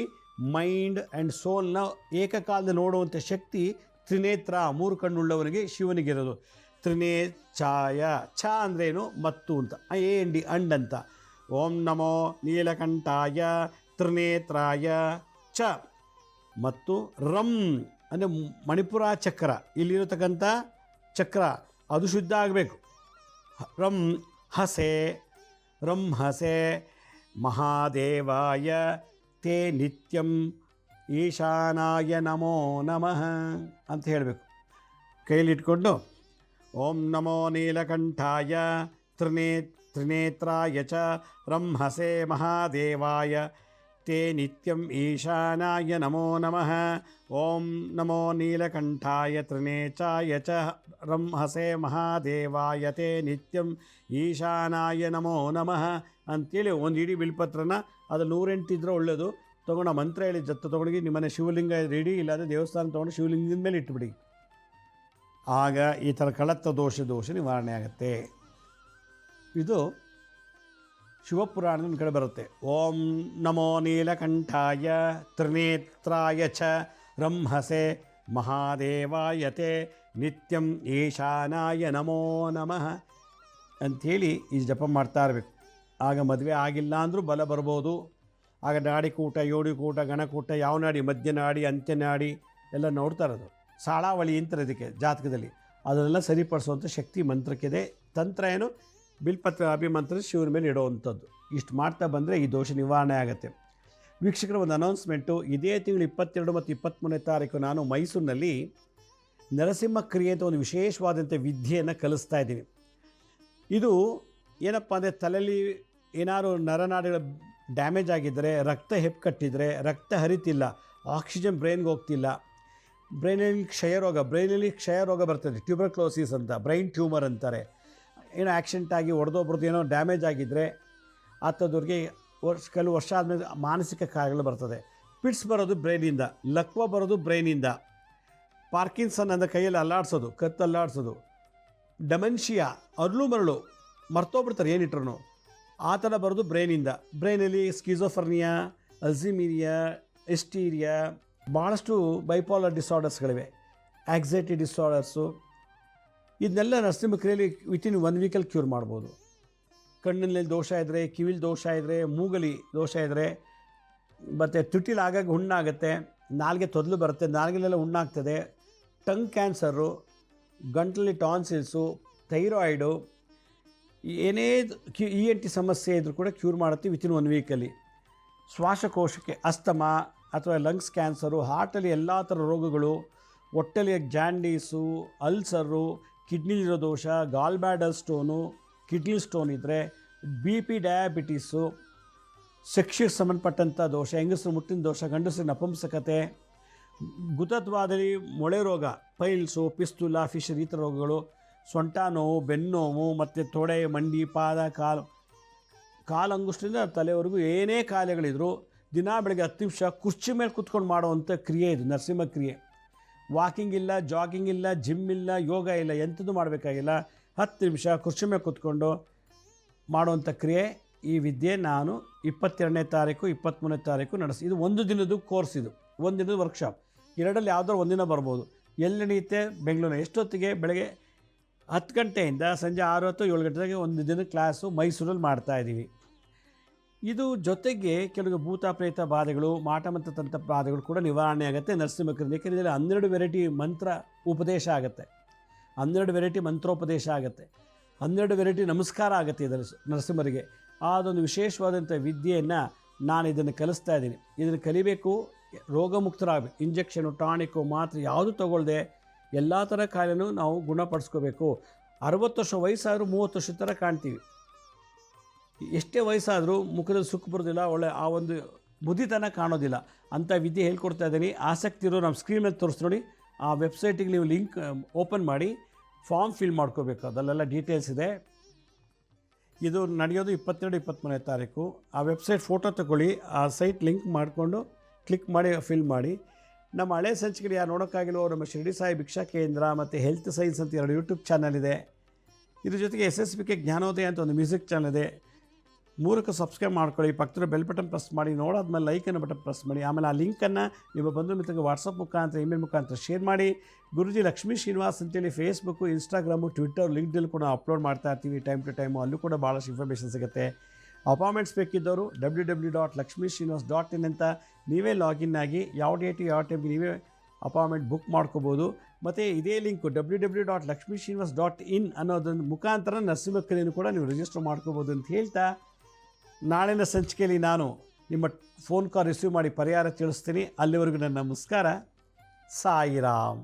ಮೈಂಡ್ ಆ್ಯಂಡ್ ಸೋಲ್ನ ಏಕಕಾಲದಲ್ಲಿ ನೋಡುವಂಥ ಶಕ್ತಿ ತ್ರಿನೇತ್ರ, 3 ಕಣ್ಣುಳ್ಳವನಿಗೆ ಶಿವನಿಗಿರೋದು. ತ್ರಿನೇಚಾಯ, ಛ ಅಂದ್ರೇನು ಮತ್ತು ಅಂತ, AND ಅಂಡ್ ಅಂತ. ಓಂ ನಮೋ ನೀಲಕಂಠಾಯ ತ್ರಿನೇತ್ರಾಯ ಚ. ಮತ್ತು ರಂ ಅಂದರೆ ಮಣಿಪುರ ಚಕ್ರ, ಇಲ್ಲಿರತಕ್ಕಂಥ ಚಕ್ರ ಅದು ಶುದ್ಧ ಆಗಬೇಕು. ರಂ ಹಸೆ ಮಹಾದೇವಾಯ ತೇ ನಿತ್ಯಂ ಈಶಾನಾಯ ನಮೋ ನಮಃ ಅಂತ ಹೇಳಬೇಕು. ಕೈಲಿಟ್ಕೊಂಡು ಓಂ ನಮೋ ನೀಲಕಂಠಾಯ ತ್ರಿನೇತ್ರಾಯ ಚ ರಂಹಸೆ ಮಹಾದೇವಾಯ ತೇ ನಿತ್ಯಂ ಈಶಾನಾಯ ನಮೋ ನಮಃ. ಓಂ ನಮೋ ನೀಲಕಂಠಾಯ ತ್ರಿನೇತ್ರಾಯ ಚ ರಂಹಸೆ ಮಹಾದೇವಾಯ ತೇ ನಿತ್ಯಂ ಈಶಾನಾಯ ನಮೋ ನಮಃ ಅಂತೇಳಿ ಒಂದು ಇಡೀ ಬಿಲ್ಪತ್ರನ, ಅದು 108 ಇದ್ದರೆ ಒಳ್ಳೆಯದು. ತೊಗೊಂಡು ಮಂತ್ರ ಹೇಳಿ ಜತ್ತು ತೊಗೊಂಡೋಗಿ ನಿಮ್ಮನೆ ಶಿವಲಿಂಗ ರೆಡಿ ಇಲ್ಲಾಂದರೆ ದೇವಸ್ಥಾನ ತೊಗೊಂಡು ಶಿವಲಿಂಗದ ಮೇಲೆ ಇಟ್ಟುಬಿಡಿ. ಆಗ ಈ ಥರ ಕಳತ್ತ ದೋಷ ನಿವಾರಣೆ ಆಗುತ್ತೆ. ಇದು ಶಿವಪುರಾಣದ ಕಡೆ ಬರುತ್ತೆ. ಓಂ ನಮೋ ನೀಲಕಂಠಾಯ ತ್ರಿನೇತ್ರಾಯ ಚ ರಂಹಸೆ ಮಹಾದೇವಾಯ ತೇ ನಿತ್ಯಂ ಈಶಾನಾಯ ನಮೋ ನಮಃ ಅಂಥೇಳಿ ಈ ಜಪ ಮಾಡ್ತಾ ಇರಬೇಕು. ಆಗ ಮದುವೆ ಆಗಿಲ್ಲ ಅಂದರೂ ಬಲ ಬರ್ಬೋದು. ಆಗ ನಾಡಿಕೂಟ, ಯೋಡಿಕೂಟ, ಗಣಕೂಟ, ಯಾವ ನಾಡಿ, ಮಧ್ಯನಾಡಿ, ಅಂತ್ಯನಾಡಿ ಎಲ್ಲ ನೋಡ್ತಾ ಇರೋದು. ಸಾಳಾವಳಿ ಅಂತಾರೆ ಇದಕ್ಕೆ ಜಾತಕದಲ್ಲಿ. ಅದನ್ನೆಲ್ಲ ಸರಿಪಡಿಸುವಂಥ ಶಕ್ತಿ ಮಂತ್ರಕ್ಕಿದೆ. ತಂತ್ರ ಏನು, ಬಿಲ್ಪತ್ರ ಅಭಿಮಂತ್ರ ಶಿವನ ಮೇಲೆ ಇಡುವಂಥದ್ದು. ಇಷ್ಟು ಮಾಡ್ತಾ ಬಂದರೆ ಈ ದೋಷ ನಿವಾರಣೆ ಆಗುತ್ತೆ. ವೀಕ್ಷಕರ ಒಂದು ಅನೌನ್ಸ್ಮೆಂಟು, ಇದೇ ತಿಂಗಳು 22 ಮತ್ತು 23ನೇ ತಾರೀಕು ನಾನು ಮೈಸೂರಿನಲ್ಲಿ ನರಸಿಂಹ ಕ್ರಿಯೆ ಅಂತ ಒಂದು ವಿಶೇಷವಾದಂಥ ವಿದ್ಯೆಯನ್ನು ಕಲಿಸ್ತಾ ಇದ್ದೀನಿ. ಇದು ಏನಪ್ಪ ಅಂದರೆ ತಲೆಯಲ್ಲಿ ಏನಾದ್ರು ನರನಾಡಿಗಳ ಡ್ಯಾಮೇಜ್ ಆಗಿದ್ದರೆ, ರಕ್ತ ಹೆಪ್ಪುಕಟ್ಟಿದರೆ, ರಕ್ತ ಹರಿತಿಲ್ಲ, ಆಕ್ಸಿಜನ್ ಬ್ರೈನ್ಗೆ ಹೋಗ್ತಿಲ್ಲ, ಬ್ರೈನಲ್ಲಿ ಕ್ಷಯರೋಗ ಬರ್ತದೆ, ಟ್ಯೂಬರ್ಕ್ಲೋಸಿಸ್ ಅಂತ, ಬ್ರೈನ್ ಟ್ಯೂಮರ್ ಅಂತಾರೆ. ಏನೋ ಆಕ್ಸಿಡೆಂಟ್ ಆಗಿ ಹೊಡೆದೊಬ್ರದ್ದು ಏನೋ ಡ್ಯಾಮೇಜ್ ಆಗಿದ್ದರೆ ಅಂಥದ್ರಿಗೆ ಕೆಲವು ವರ್ಷ ಆದಮೇಲೆ ಮಾನಸಿಕ ಕಾಯಿಲೆಗಳು ಬರ್ತದೆ. ಪಿಟ್ಸ್ ಬರೋದು ಬ್ರೈನಿಂದ, ಲಕ್ವ ಬರೋದು ಬ್ರೈನಿಂದ, ಪಾರ್ಕಿನ್ಸನ್ ಅಂದರೆ ಕೈಯಲ್ಲಿ ಅಲ್ಲಾಡಿಸೋದು, ಕತ್ತು ಅಲ್ಲಾಡಿಸೋದು, ಡೆಮೆನ್ಷಿಯಾ, ಅರ್ಲು ಮರಳು ಮರ್ತೋಗ್ಬಿಡ್ತಾರೆ ಏನಿಟ್ರು, ಆ ಥರ ಬರೋದು ಬ್ರೈನಿಂದ. ಬ್ರೈನಲ್ಲಿ ಸ್ಕಿಜೋಫರ್ನಿಯಾ, ಅಲ್ಝೀಮಿರಿಯಾ, ಎಸ್ಟೀರಿಯಾ, ಭಾಳಷ್ಟು ಬೈಪೋಲರ್ ಡಿಸಾರ್ಡರ್ಸ್ಗಳಿವೆ, ಆಕ್ಸೈಟಿ ಡಿಸಾರ್ಡರ್ಸು. ಇದನ್ನೆಲ್ಲ ನರಸಿಂಹ ಕ್ರಿಯೆಯಲ್ಲಿ ವಿತಿನ್ 1 ವೀಕಲ್ಲಿ ಕ್ಯೂರ್ ಮಾಡ್ಬೋದು. ಕಣ್ಣಿನಲ್ಲಿ ದೋಷ ಇದ್ದರೆ, ಕಿವಿಲಿ ದೋಷ ಇದ್ದರೆ, ಮೂಗಲಿ ದೋಷ ಇದ್ದರೆ, ಮತ್ತು ತುಟಿಲಿ ಆಗಾಗ ಹುಣ್ಣಾಗುತ್ತೆ, ನಾಲಿಗೆ ತೊದಲು ಬರುತ್ತೆ, ನಾಲಿಗೆಲೆಲ್ಲ ಹುಣ್ಣಾಗ್ತದೆ, ಟಂಗ್ ಕ್ಯಾನ್ಸರು, ಗಂಟಲಲ್ಲಿ ಟಾನ್ಸಿಲ್ಸು, ಥೈರಾಯ್ಡು, ಏನೇ ENT ಸಮಸ್ಯೆ ಇದ್ದರೂ ಕೂಡ ಕ್ಯೂರ್ ಮಾಡುತ್ತೆ ವಿತಿನ್ 1 ವೀಕಲ್ಲಿ. ಶ್ವಾಸಕೋಶಕ್ಕೆ ಅಸ್ತಮಾ ಅಥವಾ ಲಂಗ್ಸ್ ಕ್ಯಾನ್ಸರು, ಹಾರ್ಟಲ್ಲಿ ಎಲ್ಲ ಥರ ರೋಗಗಳು, ಹೊಟ್ಟೆಲಿ ಜಾಂಡೀಸು, ಅಲ್ಸರು, ಕಿಡ್ನಿಲಿರೋ ದೋಷ, ಗಾಲ್ ಬ್ಯಾಡಲ್ ಸ್ಟೋನು, ಕಿಡ್ನಿ ಸ್ಟೋನ್ ಇದ್ದರೆ, BP, ಡಯಾಬಿಟೀಸು, ಸೆಕ್ಷಿಗೆ ಸಂಬಂಧಪಟ್ಟಂಥ ದೋಷ, ಹೆಂಗಸರು ಮುಟ್ಟಿನ ದೋಷ, ಗಂಡಸರಿನ ನಪುಂಸಕತೆ, ಗುದದ್ವಾದಲ್ಲಿ ಮೊಳೆ ರೋಗ, ಪೈಲ್ಸು, ಪಿಸ್ತುಲ, ಫಿಶರ್ ಈ ಥರ ರೋಗಗಳು, ಸೊಂಟ ನೋವು, ಬೆನ್ನೋವು, ಮತ್ತು ತೊಡೆ, ಮಂಡಿ, ಪಾದ, ಕಾಲಂಗುಷ್ಟದಿಂದ ತಲೆವರೆಗೂ ಏನೇ ಕಾಯಿಲೆಗಳಿದ್ರು ದಿನ ಬೆಳಗ್ಗೆ 10 ನಿಮಿಷ ಕುರ್ಚಿ ಮೇಲೆ ಕೂತ್ಕೊಂಡು ಮಾಡೋವಂಥ ಕ್ರಿಯೆ ಇದು ನರಸಿಂಹ ಕ್ರಿಯೆ. ವಾಕಿಂಗ್ ಇಲ್ಲ, ಜಾಗಿಂಗ್ ಇಲ್ಲ, ಜಿಮ್ ಇಲ್ಲ, ಯೋಗ ಇಲ್ಲ, ಎಂಥದ್ದು ಮಾಡಬೇಕಾಗಿಲ್ಲ. 10 ನಿಮಿಷ ಕುರ್ಚಿ ಮೇಲೆ ಕೂತ್ಕೊಂಡು ಮಾಡುವಂಥ ಕ್ರಿಯೆ. ಈ ವಿದ್ಯೆ ನಾನು 22ನೇ ತಾರೀಕು 23ನೇ ತಾರೀಕು ಇದು 1 ದಿನದ ಕೋರ್ಸ್, ಇದು 1 ದಿನದ ವರ್ಕ್ಶಾಪ್. 2ರಲ್ಲಿ ಯಾವುದಾದ್ರು ಒಂದಿನ ಬರ್ಬೋದು. ಎಲ್ಲಿ ನಡೆಯುತ್ತೆ? ಬೆಂಗಳೂರಿನ. ಎಷ್ಟೊತ್ತಿಗೆ? ಬೆಳಗ್ಗೆ 10 ಗಂಟೆಯಿಂದ ಸಂಜೆ 6 ಅಥವಾ 7 ಗಂಟೆಗೆ 1 ದಿನ ಕ್ಲಾಸು ಮೈಸೂರಲ್ಲಿ ಮಾಡ್ತಾಯಿದ್ದೀವಿ. ಇದು ಜೊತೆಗೆ ಕೆಲವು ಭೂತ ಪ್ರೇತ ಬಾಧೆಗಳು, ಮಾಟಮಂತ್ರ ತಂತ್ರ ಬಾಧೆಗಳು ಕೂಡ ನಿವಾರಣೆ ಆಗುತ್ತೆ ನರಸಿಂಹಕ್ರಿಂದ. ಏಕೆಂದರೆ ಇದರಲ್ಲಿ 12 ವೆರೈಟಿ ಮಂತ್ರ ಉಪದೇಶ ಆಗುತ್ತೆ, 12 ವೆರೈಟಿ ಮಂತ್ರೋಪದೇಶ ಆಗುತ್ತೆ, 12 ವೆರೈಟಿ ನಮಸ್ಕಾರ ಆಗುತ್ತೆ ಇದರ ನರಸಿಂಹರಿಗೆ. ಅದೊಂದು ವಿಶೇಷವಾದಂಥ ವಿದ್ಯೆಯನ್ನು ನಾನು ಇದನ್ನು ಕಲಿಸ್ತಾ ಇದ್ದೀನಿ. ಇದನ್ನು ಕಲಿಬೇಕು, ರೋಗಮುಕ್ತರಾಗಬೇಕು. ಇಂಜೆಕ್ಷನು, ಟಾನಿಕು, ಮಾತ್ರೆ ಯಾವುದು ತಗೊಳ್ಳದೆ ಎಲ್ಲ ಥರ ಕಾಯಿಲೆನೂ ನಾವು ಗುಣಪಡಿಸ್ಕೋಬೇಕು. 60 ವರ್ಷ ವಯಸ್ಸಾದರೂ 30 ವರ್ಷದ ಥರ ಕಾಣ್ತೀವಿ. ಎಷ್ಟೇ ವಯಸ್ಸಾದರೂ ಮುಖದಲ್ಲಿ ಸುಕ್ಕು ಬರೋದಿಲ್ಲ, ಒಳ್ಳೆ ಆ ಒಂದು ಬುದ್ಧಿತನ ಕಾಣೋದಿಲ್ಲ. ಅಂಥ ವಿದ್ಯೆ ಹೇಳ್ಕೊಡ್ತಾ ಇದ್ದೀನಿ. ಆಸಕ್ತಿ ಇರೋ ನಮ್ಮ ಸ್ಕ್ರೀನ್ ಮೇಲೆ ತೋರಿಸಿ ನೋಡಿ. ಆ ವೆಬ್ಸೈಟಿಗೆ ನೀವು ಲಿಂಕ್ ಓಪನ್ ಮಾಡಿ ಫಾರ್ಮ್ ಫಿಲ್ ಮಾಡ್ಕೋಬೇಕು, ಅದರಲ್ಲೆಲ್ಲ ಡೀಟೇಲ್ಸ್ ಇದೆ. ಇದು ನಡೆಯೋದು 22, 23ನೇ ತಾರೀಕು. ಆ ವೆಬ್ಸೈಟ್ ಫೋಟೋ ತಗೊಳ್ಳಿ, ಆ ಸೈಟ್ ಲಿಂಕ್ ಮಾಡಿಕೊಂಡು ಕ್ಲಿಕ್ ಮಾಡಿ ಫಿಲ್ ಮಾಡಿ. ನಮ್ಮ ಹಳೆ ಸಂಚಿಕೆಗಳು ಯಾರು ನೋಡೋಕ್ಕಾಗಿಲ್ವೋ ನಮ್ಮ ಶಿರಡಿ ಸಾಯಿ ಭಿಕ್ಷಾ ಕೇಂದ್ರ ಮತ್ತು ಹೆಲ್ತ್ ಸೈನ್ಸ್ ಅಂತ 2 ಯೂಟ್ಯೂಬ್ ಚಾನಲ್ ಇದೆ. ಇದ್ರ ಜೊತೆಗೆ SSBK ಜ್ಞಾನೋದಯ ಅಂತ ಒಂದು ಮ್ಯೂಸಿಕ್ ಚಾನಲ್ ಇದೆ. 3ಕ್ಕೆ ಸಬ್ಸ್ಕ್ರೈಬ್ ಮಾಡ್ಕೊಳ್ಳಿ. ಪಕ್ಕದ ಬೆಲ್ ಬಟನ್ ಪ್ರೆಸ್ ಮಾಡಿ, ನೋಡಾದ್ಮೇಲೆ ಲೈಕನ್ನು ಬಟನ್ ಪ್ರೆಸ್ ಮಾಡಿ. ಆಮೇಲೆ ಆ ಲಿಂಕನ್ನು ನಿಮ್ಮ ಬಂಧು ಮಿತ್ರರಿಗೆ ವಾಟ್ಸಪ್ ಮುಖಾಂತರ, ಇಮೇಲ್ ಮುಖಾಂತರ ಶೇರ್ ಮಾಡಿ. ಗುರುಜಿ ಲಕ್ಷ್ಮೀ ಶ್ರೀನಿವಾಸ್ ಅಂತೇಳಿ ಫೇಸ್ಬುಕ್ಕು, ಇನ್ಸ್ಟಾಗ್ರಾಮು, ಟ್ವಿಟ್ಟರ್, ಲಿಂಕ್ಡ್ಇನ್ ಕೂಡ ಅಪ್ಲೋಡ್ ಮಾಡ್ತಾ ಇರ್ತೀವಿ ಟೈಮ್ ಟು ಟೈಮು. ಅಲ್ಲೂ ಕೂಡ ಭಾಳಷ್ಟು ಇನ್ಫಾರ್ಮೇಷನ್ ಸಿಗುತ್ತೆ. ಅಪಾಯಿಂಟ್ಮೆಂಟ್ಸ್ ಬೇಕಿದ್ದವರು www.lakshmisrinivas.in ಅಂತ ನೀವೇ ಲಾಗಿನ್ ಆಗಿ ಯಾವ ಡೇಟು ಯಾವ ಟೈಮ್ಗೆ ನೀವೇ ಅಪಾಯಿಂಟ್ಮೆಂಟ್ ಬುಕ್ ಮಾಡ್ಕೋಬೋದು. ಮತ್ತು ಇದೇ ಲಿಂಕು www.lakshmisrinivas.in ಅನ್ನೋದೊಂದು ಮುಖಾಂತರ ನರಸಿಂಹ ಕಲೆಯನ್ನು ಕೂಡ ನೀವು ರಿಜಿಸ್ಟರ್ ಮಾಡ್ಕೋಬೋದು ಅಂತ ಹೇಳ್ತಾ, ನಾಳಿನ ಸಂಚಿಕೆಯಲ್ಲಿ ನಾನು ನಿಮ್ಮ ಫೋನ್ ಕಾಲ್ ರಿಸೀವ್ ಮಾಡಿ ಪರಿಹಾರ ತಿಳಿಸ್ತೀನಿ. ಅಲ್ಲಿವರೆಗೂ ನನ್ನ ನಮಸ್ಕಾರ. ಸಾಯಿರಾಮ್.